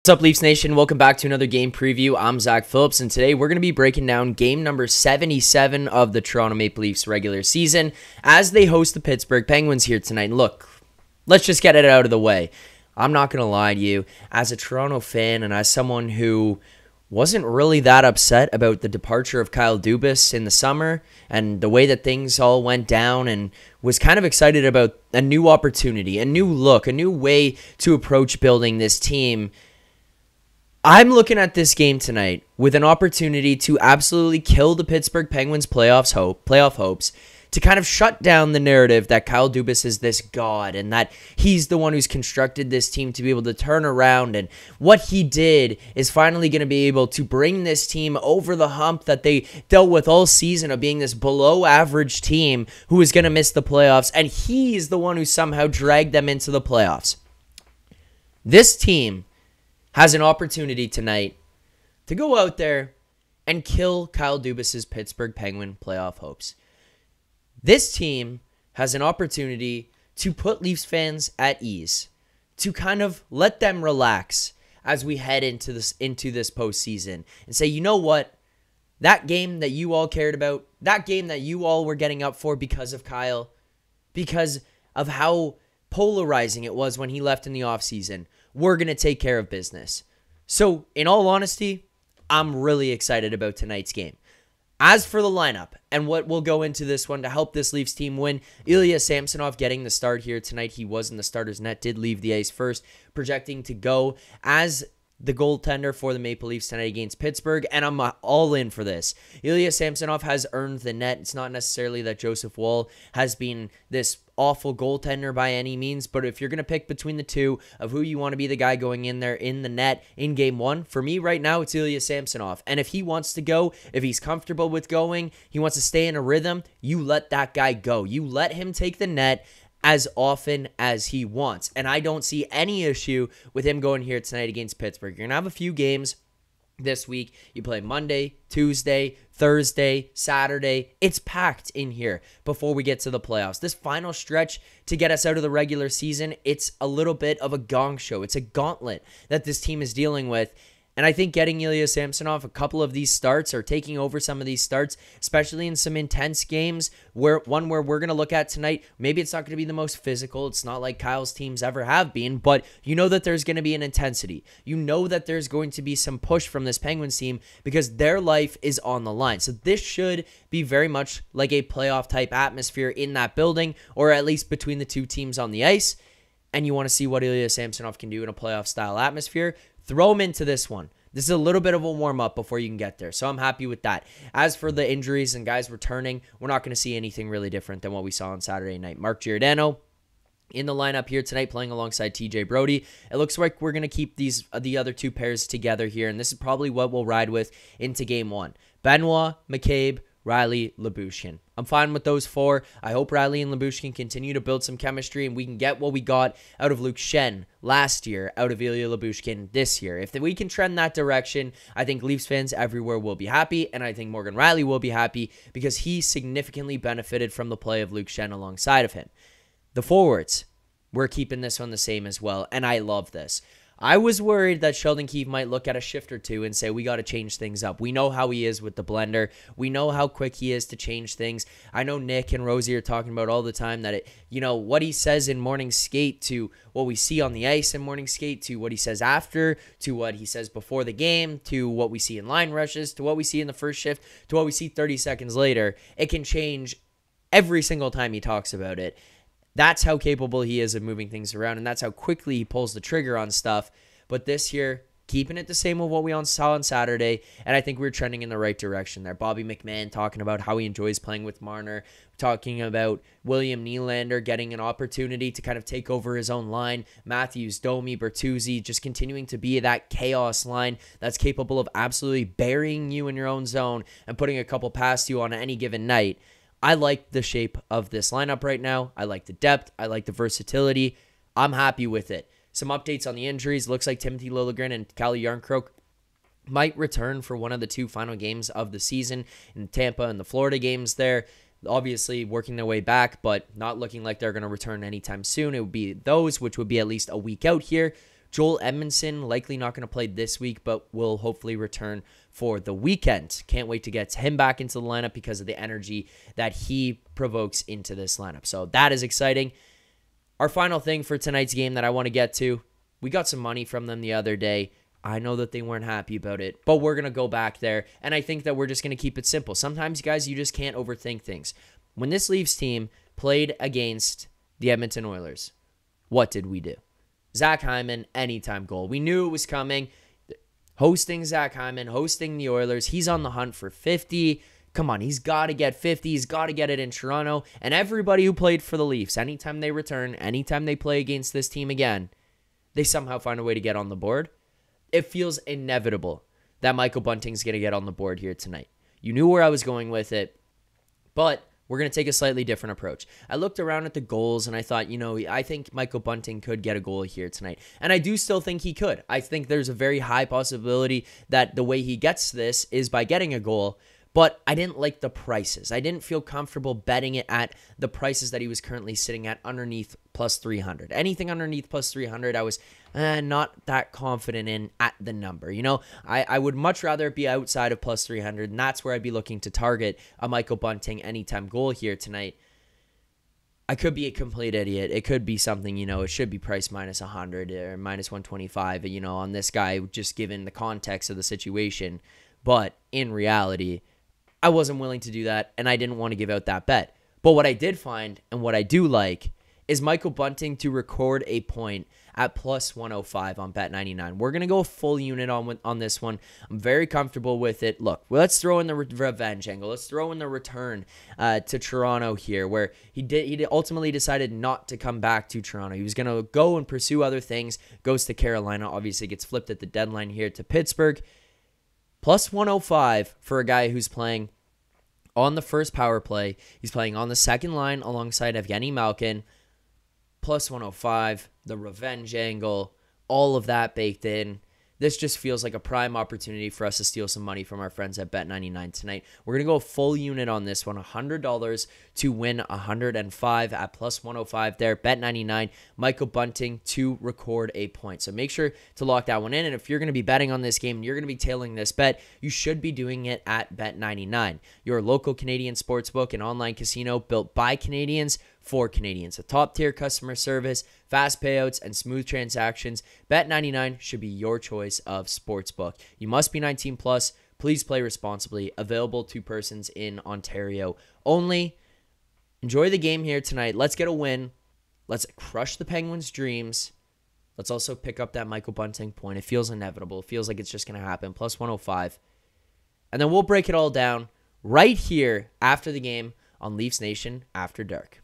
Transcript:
What's up, Leafs Nation? Welcome back to another game preview. I'm Zack Phillips, and today we're going to be breaking down game number 77 of the Toronto Maple Leafs regular season as they host the Pittsburgh Penguins here tonight. And look, let's just get it out of the way. I'm not going to lie to you. As a Toronto fan and as someone who wasn't really that upset about the departure of Kyle Dubas in the summer and the way that things all went down, and was kind of excited about a new opportunity, a new look, a new way to approach building this team, I'm looking at this game tonight with an opportunity to absolutely kill the Pittsburgh Penguins playoff hopes, to kind of shut down the narrative that Kyle Dubas is this god and that he's the one who's constructed this team to be able to turn around, and what he did is finally going to be able to bring this team over the hump that they dealt with all season of being this below average team who is going to miss the playoffs, and he's the one who somehow dragged them into the playoffs. This team has an opportunity tonight to go out there and kill Kyle Dubas' Pittsburgh Penguin playoff hopes. This team has an opportunity to put Leafs fans at ease, to kind of let them relax as we head into this postseason and say, you know what? That game that you all cared about, that game that you all were getting up for because of Kyle, because of how polarizing it was when he left in the offseason, we're going to take care of business. So, in all honesty, I'm really excited about tonight's game. As for the lineup and what will go into this one to help this Leafs team win, Ilya Samsonov getting the start here tonight. He was in the starter's net, did leave the ice first, projecting to go as the goaltender for the Maple Leafs tonight against Pittsburgh, and I'm all in for this. Ilya Samsonov has earned the net. It's not necessarily that Joseph Woll has been this awful goaltender by any means, but if you're going to pick between the two of who you want to be the guy going in there in the net in game one, for me right now, it's Ilya Samsonov. And if he wants to go, if he's comfortable with going, he wants to stay in a rhythm, you let that guy go. You let him take the net as often as he wants. And I don't see any issue with him going here tonight against Pittsburgh. You're going to have a few games this week. You play Monday, Tuesday, Thursday, Saturday. It's packed in here before we get to the playoffs. This final stretch to get us out of the regular season, it's a little bit of a gong show. It's a gauntlet that this team is dealing with. And I think getting Ilya Samsonov a couple of these starts, or taking over some of these starts, especially in some intense games, where we're going to look at tonight, maybe it's not going to be the most physical. It's not like Kyle's teams ever have been, but you know that there's going to be an intensity. You know that there's going to be some push from this Penguins team because their life is on the line. So this should be very much like a playoff type atmosphere in that building, or at least between the two teams on the ice. And you want to see what Ilya Samsonov can do in a playoff style atmosphere. Throw him into this one. This is a little bit of a warm-up before you can get there, so I'm happy with that. As for the injuries and guys returning, we're not going to see anything really different than what we saw on Saturday night. Mark Giordano in the lineup here tonight, playing alongside TJ Brodie. It looks like we're going to keep the other two pairs together here, and this is probably what we'll ride with into game one. Benoit, McCabe, Riley, Lyubushkin. I'm fine with those four. I hope Riley and Lyubushkin continue to build some chemistry, and we can get what we got out of Luke Schenn last year, out of Ilya Lyubushkin this year. If we can trend that direction, I think Leafs fans everywhere will be happy, and I think Morgan Riley will be happy because he significantly benefited from the play of Luke Schenn alongside of him. The forwards, we're keeping this one the same as well, and I love this. I was worried that Sheldon Keefe might look at a shift or two and say, we got to change things up. We know how he is with the blender. We know how quick he is to change things. I know Nick and Rosie are talking about all the time that, what he says in morning skate to what we see on the ice in morning skate, to what he says after, to what he says before the game, to what we see in line rushes, to what we see in the first shift, to what we see 30 seconds later. It can change every single time he talks about it. That's how capable he is of moving things around, and that's how quickly he pulls the trigger on stuff. But this year, keeping it the same with what we saw on Saturday, and I think we're trending in the right direction there. Bobby McMahon talking about how he enjoys playing with Marner, talking about William Nylander getting an opportunity to kind of take over his own line, Matthews, Domi, Bertuzzi, just continuing to be that chaos line that's capable of absolutely burying you in your own zone and putting a couple past you on any given night. I like the shape of this lineup right now. I like the depth. I like the versatility. I'm happy with it. Some updates on the injuries. Looks like Timothy Liljegren and Calle Jarnkrok might return for one of the two final games of the season in Tampa and the Florida games there. Obviously working their way back, but not looking like they're going to return anytime soon. It would be those, which would be at least a week out here. Joel Edmondson, likely not going to play this week, but will hopefully return for the weekend. Can't wait to get him back into the lineup because of the energy that he provokes into this lineup. So that is exciting. Our final thing for tonight's game that I want to get to, we got some money from them the other day. I know that they weren't happy about it, but we're going to go back there, and I think that we're just going to keep it simple. Sometimes, guys, you just can't overthink things. When this Leafs team played against the Edmonton Oilers, what did we do? Zach Hyman, anytime goal. We knew it was coming. Hosting Zach Hyman, hosting the Oilers. He's on the hunt for 50. Come on, he's got to get 50. He's got to get it in Toronto. And everybody who played for the Leafs, anytime they return, anytime they play against this team again, they somehow find a way to get on the board. It feels inevitable that Michael Bunting's going to get on the board here tonight. You knew where I was going with it, but we're going to take a slightly different approach. I looked around at the goals, and I thought, I think Michael Bunting could get a goal here tonight. And I do still think he could. I think there's a very high possibility that the way he gets this is by getting a goal, but I didn't like the prices. I didn't feel comfortable betting it at the prices that he was currently sitting at underneath plus 300. Anything underneath plus 300, I was not that confident in at the number. I would much rather be outside of plus 300, and that's where I'd be looking to target a Michael Bunting anytime goal here tonight. I could be a complete idiot. It could be something, it should be priced minus 100 or minus 125, on this guy, just given the context of the situation. But in reality, I wasn't willing to do that, and I didn't want to give out that bet. But what I did find, and what I do like, is Michael Bunting to record a point at plus 105 on Bet99. We're going to go a full unit on this one. I'm very comfortable with it. Look, let's throw in the revenge angle. Let's throw in the return to Toronto here, where he ultimately decided not to come back to Toronto. He was going to go and pursue other things, goes to Carolina, obviously gets flipped at the deadline here to Pittsburgh. Plus 105 for a guy who's playing on the first power play. He's playing on the second line alongside Evgeny Malkin. Plus 105, the revenge angle, all of that baked in. This just feels like a prime opportunity for us to steal some money from our friends at Bet99 tonight. We're going to go a full unit on this one, $100 to win 105 at plus 105 there. Bet99, Michael Bunting to record a point. So make sure to lock that one in. And if you're going to be betting on this game and you're going to be tailing this bet, you should be doing it at Bet99, your local Canadian sportsbook and online casino built by Canadians for Canadians. A top-tier customer service, fast payouts, and smooth transactions. Bet99 should be your choice of sportsbook. You must be 19 plus. Please play responsibly. Available to persons in Ontario only. Enjoy the game here tonight. Let's get a win. Let's crush the Penguins' dreams. Let's also pick up that Michael Bunting point. It feels inevitable. It feels like it's just going to happen. Plus 105. And then we'll break it all down right here after the game on Leafs Nation After Dark.